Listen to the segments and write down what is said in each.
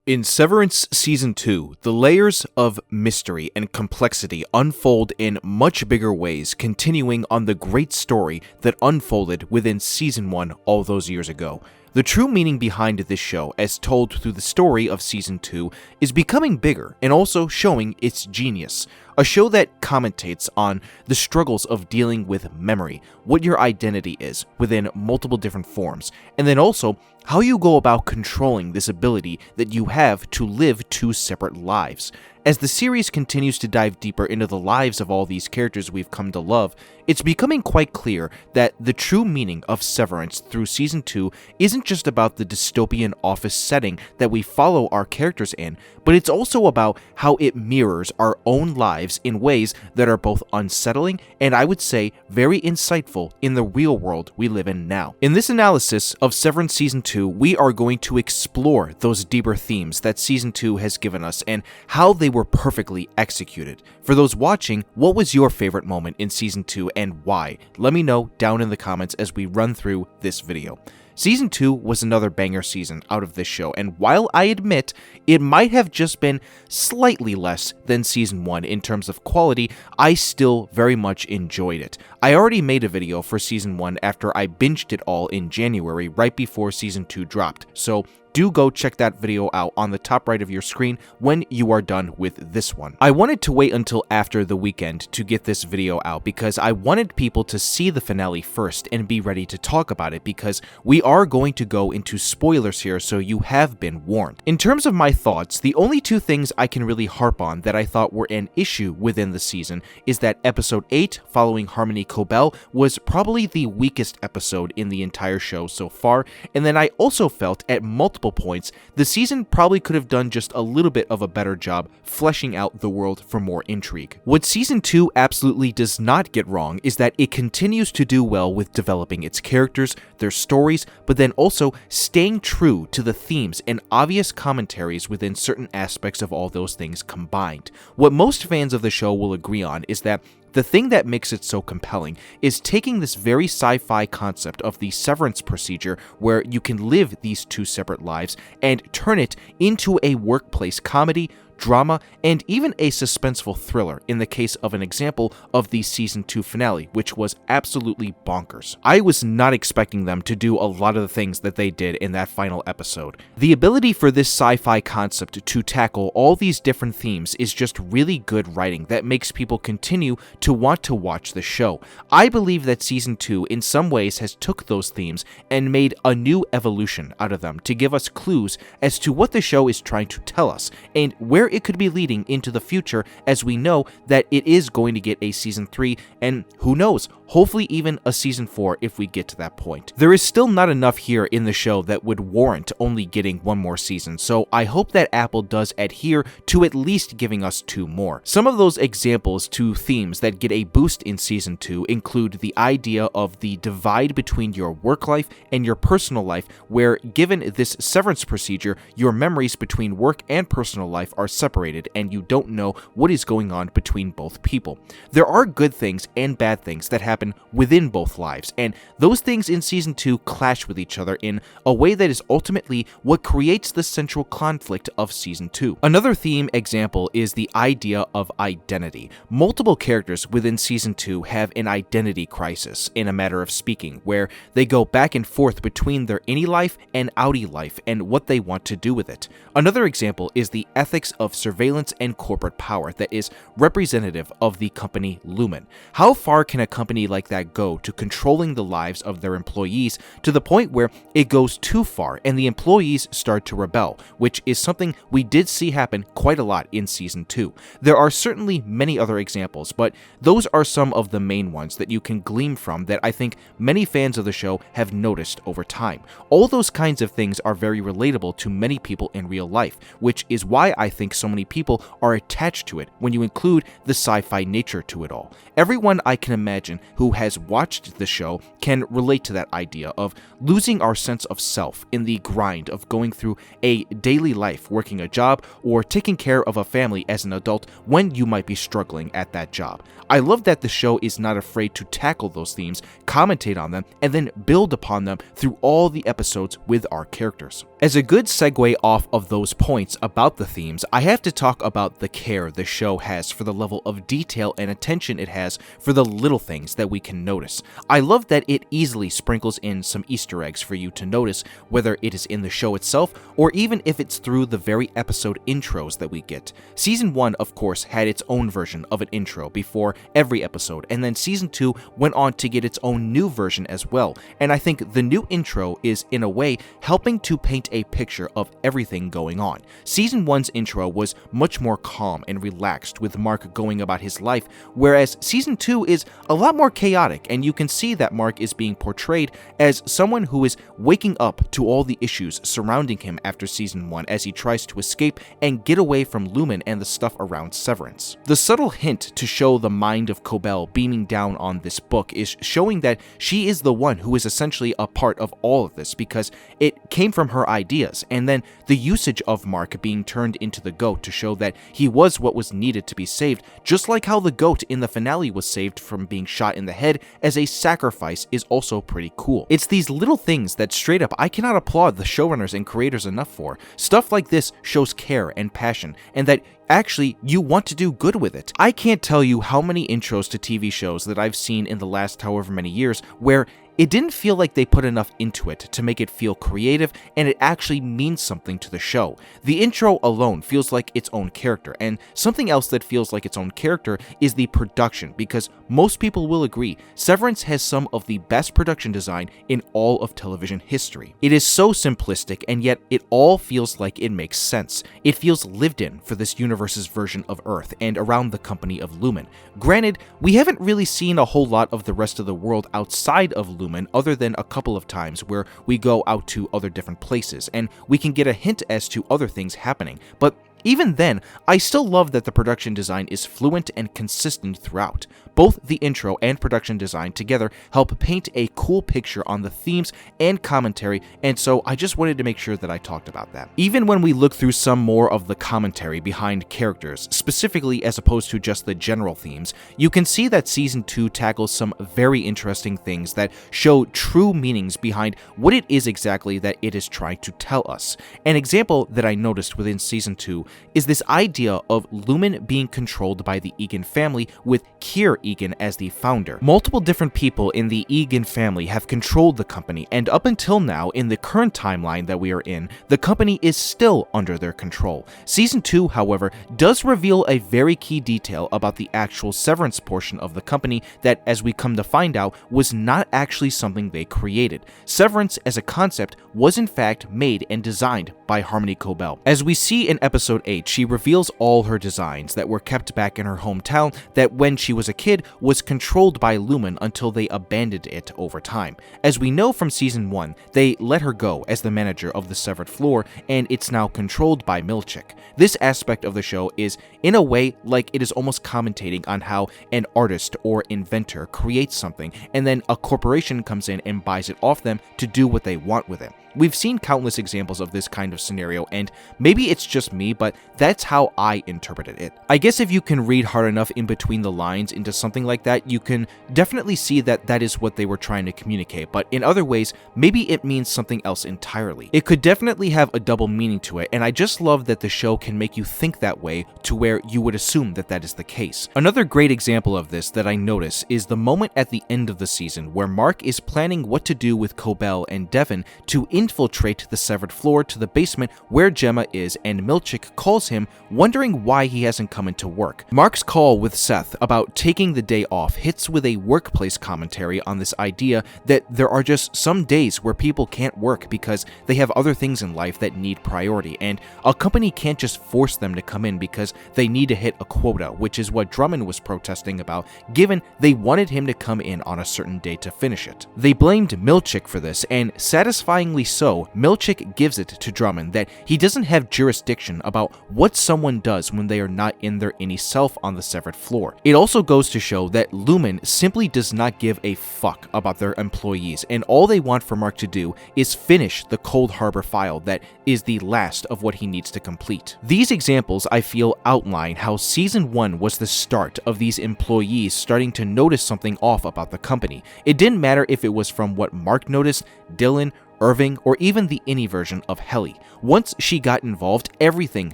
In Severance Season 2, the layers of mystery and complexity unfold in much bigger ways, continuing on the great story that unfolded within Season 1 all those years ago. The true meaning behind this show, as told through the story of Season 2, is becoming bigger and also showing its genius. A show that commentates on the struggles of dealing with memory, what your identity is within multiple different forms, and then also how you go about controlling this ability that you have to live two separate lives. As the series continues to dive deeper into the lives of all these characters we've come to love, it's becoming quite clear that the true meaning of Severance through Season 2 isn't just about the dystopian office setting that we follow our characters in, but it's also about how it mirrors our own lives in ways that are both unsettling and, I would say, very insightful in the real world we live in now. In this analysis of Severance Season 2, we are going to explore those deeper themes that Season 2 has given us and how they were perfectly executed. For those watching, what was your favorite moment in Season 2 and why? Let me know down in the comments as we run through this video. Season 2 was another banger season out of this show, and while I admit it might have just been slightly less than Season 1 in terms of quality, I still very much enjoyed it. I already made a video for Season 1 after I binged it all in January right before Season 2 dropped, so do go check that video out on the top right of your screen when you are done with this one. I wanted to wait until after the weekend to get this video out because I wanted people to see the finale first and be ready to talk about it, because we are going to go into spoilers here, so you have been warned. In terms of my thoughts, the only two things I can really harp on that I thought were an issue within the season is that Episode 8, following Harmony Cobell, was probably the weakest episode in the entire show so far, and then I also felt at multiple points the season probably could have done just a little bit of a better job fleshing out the world for more intrigue. What Season 2 absolutely does not get wrong is that it continues to do well with developing its characters, their stories, but then also staying true to the themes and obvious commentaries within certain aspects of all those things combined. What most fans of the show will agree on is that the thing that makes it so compelling is taking this very sci-fi concept of the severance procedure where you can live these two separate lives and turn it into a workplace comedy, drama, and even a suspenseful thriller in the case of an example of the Season 2 finale, which was absolutely bonkers. I was not expecting them to do a lot of the things that they did in that final episode. The ability for this sci-fi concept to tackle all these different themes is just really good writing that makes people continue to want to watch the show. I believe that Season 2 in some ways has took those themes and made a new evolution out of them to give us clues as to what the show is trying to tell us and where it could be leading into the future, as we know that it is going to get a Season 3 and who knows, hopefully even a Season 4 if we get to that point. There is still not enough here in the show that would warrant only getting one more season, so I hope that Apple does adhere to at least giving us two more. Some of those examples to themes that get a boost in Season 2 include the idea of the divide between your work life and your personal life, where given this severance procedure, your memories between work and personal life are separated and you don't know what is going on between both people. There are good things and bad things that happen within both lives, and those things in Season 2 clash with each other in a way that is ultimately what creates the central conflict of Season 2. Another theme example is the idea of identity. Multiple characters within Season 2 have an identity crisis, in a matter of speaking, where they go back and forth between their innie life and outie life and what they want to do with it. Another example is the ethics of surveillance and corporate power that is representative of the company Lumon. How far can a company like that go to controlling the lives of their employees to the point where it goes too far and the employees start to rebel, which is something we did see happen quite a lot in Season 2. There are certainly many other examples, but those are some of the main ones that you can glean from that I think many fans of the show have noticed over time. All those kinds of things are very relatable to many people in real life, which is why I think so many people are attached to it when you include the sci-fi nature to it all. Everyone I can imagine who has watched the show can relate to that idea of losing our sense of self in the grind of going through a daily life, working a job, or taking care of a family as an adult when you might be struggling at that job. I love that the show is not afraid to tackle those themes, commentate on them, and then build upon them through all the episodes with our characters. As a good segue off of those points about the themes, I have to talk about the care the show has for the level of detail and attention it has for the little things that we can notice. I love that it easily sprinkles in some Easter eggs for you to notice, whether it is in the show itself or even if it's through the very episode intros that we get. Season 1, of course, had its own version of an intro before every episode, and then Season 2 went on to get its own new version as well, and I think the new intro is, in a way, helping to paint a picture of everything going on. Season 1's intro was much more calm and relaxed, with Mark going about his life, whereas Season 2 is a lot more chaotic, and you can see that Mark is being portrayed as someone who is waking up to all the issues surrounding him after Season 1 as he tries to escape and get away from Lumon and the stuff around Severance. The subtle hint to show the mind of Cobell beaming down on this book is showing that she is the one who is essentially a part of all of this because it came from her ideas, and then the usage of Mark being turned into the goat to show that he was what was needed to be saved, just like how the goat in the finale was saved from being shot in the head as a sacrifice, is also pretty cool. It's these little things that straight up I cannot applaud the showrunners and creators enough for. Stuff like this shows care and passion, and that actually you want to do good with it. I can't tell you how many intros to TV shows that I've seen in the last however many years where it didn't feel like they put enough into it to make it feel creative and it actually means something to the show. The intro alone feels like its own character, and something else that feels like its own character is the production, because most people will agree Severance has some of the best production design in all of television history. It is so simplistic, and yet it all feels like it makes sense. It feels lived in for this universe's version of Earth and around the company of Lumon. Granted, we haven't really seen a whole lot of the rest of the world outside of Lumon other than a couple of times where we go out to other different places, and we can get a hint as to other things happening, but even then, I still love that the production design is fluent and consistent throughout. Both the intro and production design together help paint a cool picture on the themes and commentary, and so I just wanted to make sure that I talked about that. Even when we look through some more of the commentary behind characters, specifically as opposed to just the general themes, you can see that Season 2 tackles some very interesting things that show true meanings behind what it is exactly that it is trying to tell us. An example that I noticed within Season 2 is this idea of Lumon being controlled by the Egan family, with Keir Egan as the founder. Multiple different people in the Egan family have controlled the company, and up until now, in the current timeline that we are in, the company is still under their control. Season 2, however, does reveal a very key detail about the actual Severance portion of the company that, as we come to find out, was not actually something they created. Severance as a concept was in fact made and designed by Harmony Cobell. As we see in episode 8, she reveals all her designs that were kept back in her hometown that when she was a kid was controlled by Lumon until they abandoned it over time. As we know from Season 1, they let her go as the manager of the severed floor, and it's now controlled by Milchick. This aspect of the show is, in a way, like it is almost commentating on how an artist or inventor creates something, and then a corporation comes in and buys it off them to do what they want with it. We've seen countless examples of this kind of scenario, and maybe it's just me, but that's how I interpreted it. I guess if you can read hard enough in between the lines into something like that, you can definitely see that that is what they were trying to communicate, but in other ways, maybe it means something else entirely. It could definitely have a double meaning to it, and I just love that the show can make you think that way to where you would assume that that is the case. Another great example of this that I notice is the moment at the end of the season where Mark is planning what to do with Cobell and Devon to infiltrate the severed floor to the basement where Gemma is, and Milchick calls him, wondering why he hasn't come into work. Mark's call with Seth about taking the day off hits with a workplace commentary on this idea that there are just some days where people can't work because they have other things in life that need priority, and a company can't just force them to come in because they need to hit a quota, which is what Drummond was protesting about, given they wanted him to come in on a certain day to finish it. They blamed Milchick for this, and satisfyingly so, Milchick gives it to Drummond that he doesn't have jurisdiction about what someone does when they are not in their innie self on the severed floor. It also goes to show that Lumon simply does not give a fuck about their employees, and all they want for Mark to do is finish the Cold Harbor file that is the last of what he needs to complete. These examples, I feel, outline how Season 1 was the start of these employees starting to notice something off about the company. It didn't matter if it was from what Mark noticed, Dylan, Irving, or even the innie version of Helly. Once she got involved, everything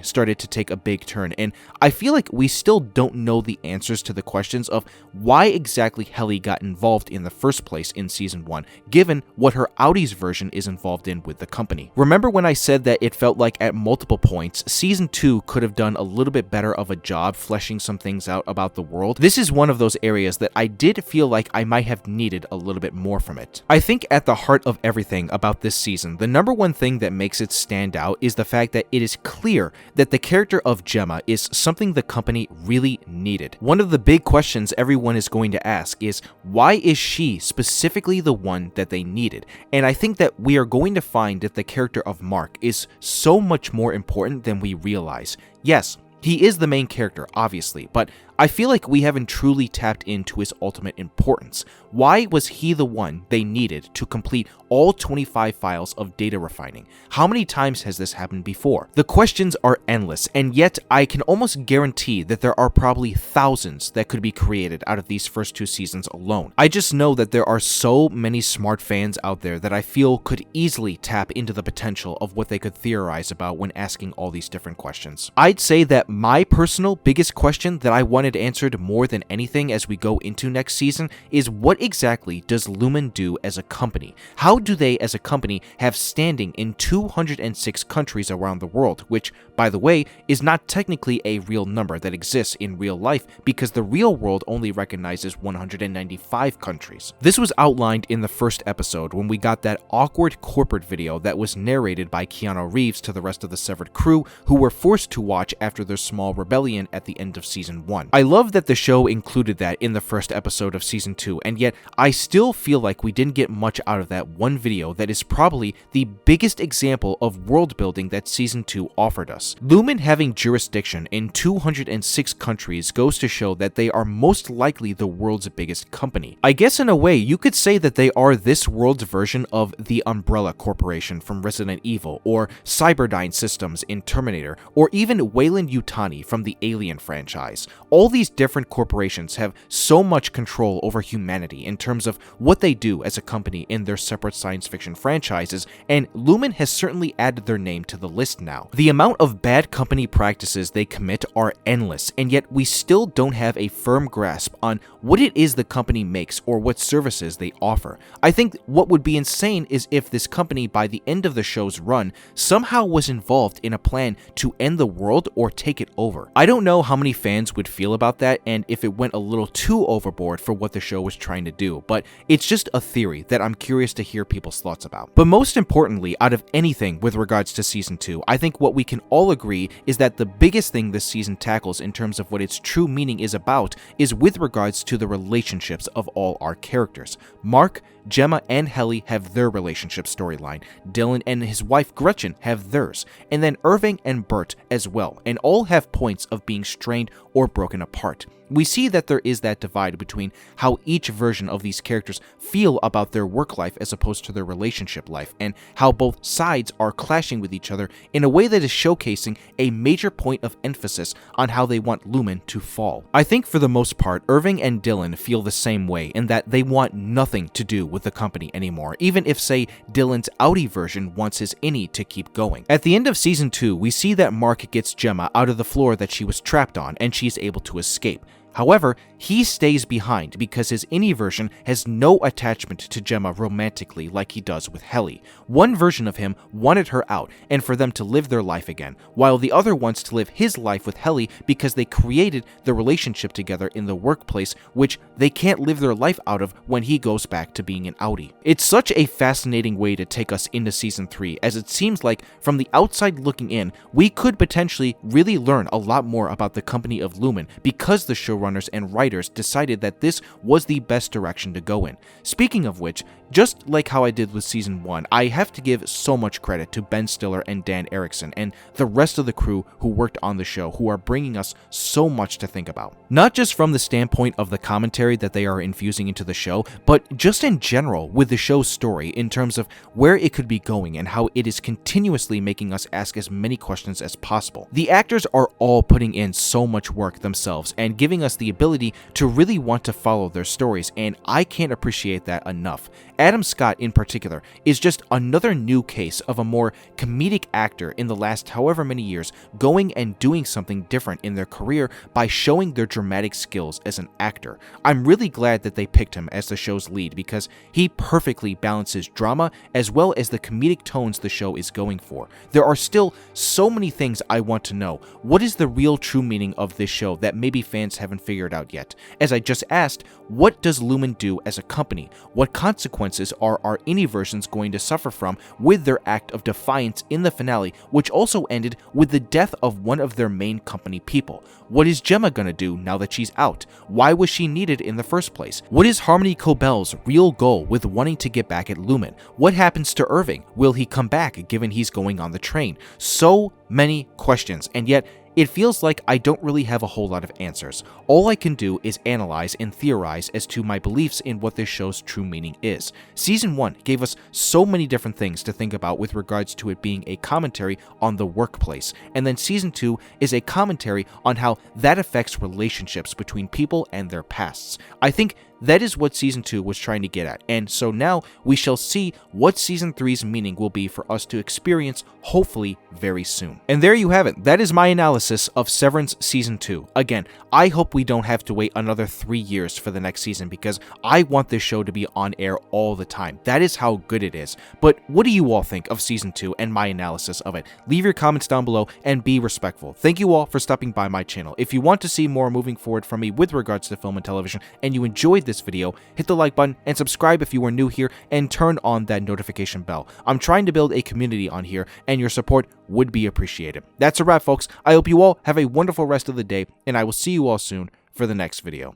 started to take a big turn, and I feel like we still don't know the answers to the questions of why exactly Helly got involved in the first place in Season 1, given what her Audie's version is involved in with the company. Remember when I said that it felt like at multiple points, Season 2 could have done a little bit better of a job fleshing some things out about the world? This is one of those areas that I did feel like I might have needed a little bit more from it. I think at the heart of everything about this season, the number one thing that makes it stand out is the fact that it is clear that the character of Gemma is something the company really needed. One of the big questions everyone is going to ask is, why is she specifically the one that they needed? And I think that we are going to find that the character of Mark is so much more important than we realize. Yes, he is the main character, obviously, but I feel like we haven't truly tapped into his ultimate importance. Why was he the one they needed to complete all 25 files of data refining? How many times has this happened before? The questions are endless, and yet I can almost guarantee that there are probably thousands that could be created out of these first 2 seasons alone. I just know that there are so many smart fans out there that I feel could easily tap into the potential of what they could theorize about when asking all these different questions. I'd say that my personal biggest question that I wanted answered more than anything as we go into next season is, what exactly does Lumon do as a company? How do they as a company have standing in 206 countries around the world, which, by the way, is not technically a real number that exists in real life because the real world only recognizes 195 countries. This was outlined in the first episode when we got that awkward corporate video that was narrated by Keanu Reeves to the rest of the Severed crew, who were forced to watch after their small rebellion at the end of Season 1. I love that the show included that in the first episode of Season 2, and yet I still feel like we didn't get much out of that one video that is probably the biggest example of world building that Season 2 offered us. Lumon having jurisdiction in 206 countries goes to show that they are most likely the world's biggest company. I guess in a way you could say that they are this world's version of the Umbrella Corporation from Resident Evil, or Cyberdyne Systems in Terminator, or even Weyland-Yutani from the Alien franchise. All these different corporations have so much control over humanity in terms of what they do as a company in their separate science fiction franchises, and Lumon has certainly added their name to the list now. The amount of bad company practices they commit are endless, and yet we still don't have a firm grasp on what it is the company makes or what services they offer. I think what would be insane is if this company, by the end of the show's run, somehow was involved in a plan to end the world or take it over. I don't know how many fans would feel about that and if it went a little too overboard for what the show was trying to do, but it's just a theory that I'm curious to hear people's thoughts about. But most importantly, out of anything with regards to Season 2, I think what we can all agree is that the biggest thing this season tackles in terms of what its true meaning is about is with regards to the relationships of all our characters. Mark, Gemma, and Helly have their relationship storyline, Dylan and his wife Gretchen have theirs, and then Irving and Britt as well, and all have points of being strained or broken apart. We see that there is that divide between how each version of these characters feel about their work life as opposed to their relationship life, and how both sides are clashing with each other in a way that is showcasing a major point of emphasis on how they want Lumon to fall. I think for the most part, Irving and Dylan feel the same way in that they want nothing to do with the company anymore, even if, say, Dylan's Audi version wants his innie to keep going. At the end of Season 2, we see that Mark gets Gemma out of the floor that she was trapped on, and she's able to escape. However, he stays behind because his innie version has no attachment to Gemma romantically like he does with Helly. One version of him wanted her out and for them to live their life again, while the other wants to live his life with Helly because they created the relationship together in the workplace, which they can't live their life out of when he goes back to being an Audi. It's such a fascinating way to take us into Season 3, as it seems like from the outside looking in, we could potentially really learn a lot more about the company of Lumon because the showrunners and writers decided that this was the best direction to go in. Speaking of which, Just like how I did with Season 1, I have to give so much credit to Ben Stiller and Dan Erickson and the rest of the crew who worked on the show, who are bringing us so much to think about. Not just from the standpoint of the commentary that they are infusing into the show, but just in general with the show's story in terms of where it could be going and how it is continuously making us ask as many questions as possible. The actors are all putting in so much work themselves and giving us the ability to really want to follow their stories, and I can't appreciate that enough. Adam Scott in particular is just another new case of a more comedic actor in the last however many years going and doing something different in their career by showing their dramatic skills as an actor. I'm really glad that they picked him as the show's lead because he perfectly balances drama as well as the comedic tones the show is going for. There are still so many things I want to know. What is the real true meaning of this show that maybe fans haven't figured out yet? As I just asked, what does Lumon do as a company? What consequences are our Innieversions going to suffer from with their act of defiance in the finale, which also ended with the death of one of their main company people? What is Gemma gonna do now that she's out? Why was she needed in the first place? What is Harmony Cobell's real goal with wanting to get back at Lumon? What happens to Irving? Will he come back given he's going on the train? So many questions, and yet it feels like I don't really have a whole lot of answers. All I can do is analyze and theorize as to my beliefs in what this show's true meaning is. Season 1 gave us so many different things to think about with regards to it being a commentary on the workplace, and then Season 2 is a commentary on how that affects relationships between people and their pasts. I think that is what Season 2 was trying to get at, and so now we shall see what Season 3's meaning will be for us to experience, hopefully very soon. And there you have it. That is my analysis of Severance Season 2. Again, I hope we don't have to wait another 3 years for the next season because I want this show to be on air all the time. That is how good it is. But what do you all think of Season 2 and my analysis of it? Leave your comments down below and be respectful. Thank you all for stopping by my channel. If you want to see more moving forward from me with regards to film and television and you enjoyed this video, hit the like button and subscribe if you are new here and turn on that notification bell. I'm trying to build a community on here and your support would be appreciated. That's a wrap, folks. I hope you all have a wonderful rest of the day and I will see you all soon for the next video.